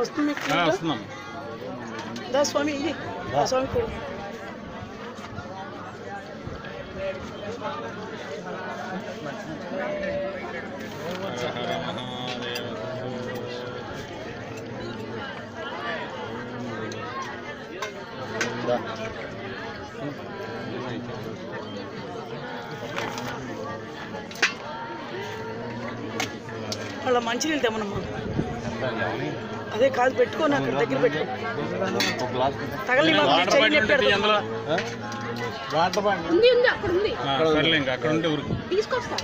వస్తుంది స్వామి ఇది స్వామి కూడా అలా మంచినీళ్ళు తెమ్మనమ్మా. అదే కాదు పెట్టుకోను అక్కడ దగ్గర పెట్టుకో. తగలి తీసుకొస్తా.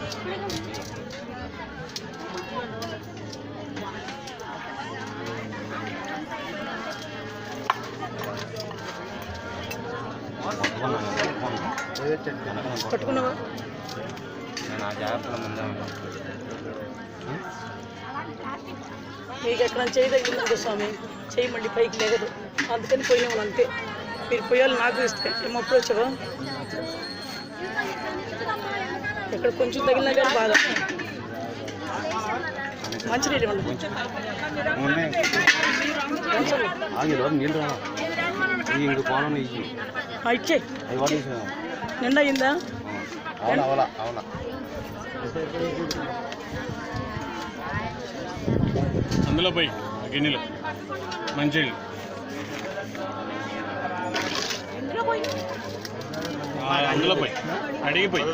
పట్టుకున్నావా? మీకు ఎక్కడ చేయి తగ్గిందంటే స్వామి చేయి మళ్ళీ పైకి లేగదు, అందుకని పోయినాము అంతే. మీరు పోయాలి నాకు ఇస్తే ఏమప్పుడు వచ్చావా? ఎక్కడ కొంచెం తగిలినా కానీ బాగా మంచినీళ్ళు ఇవ్వండి. ఇచ్చే నిండా అయిందా? అందులో పోయి గిన్నెలు మంచినీళ్ళు అందులో పోయి అడిగిపోయి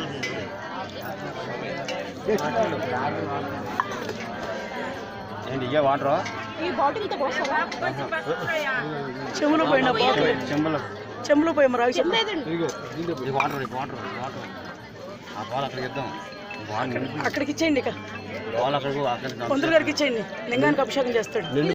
ఏంటి ఇయ్య వాటర్ చెంబులో పోయిన చెంబులో పోయి మరి వాటర్ వాటర్ వాటర్ ఆ బాల్ అక్కడికి ఇద్దాం. అక్కడికి ఇచ్చేయండి. ఇక బాల్ అక్కడికి పంతులు గారికి ఇచ్చేయండి, లింగానికి అభిషేకం చేస్తాడు.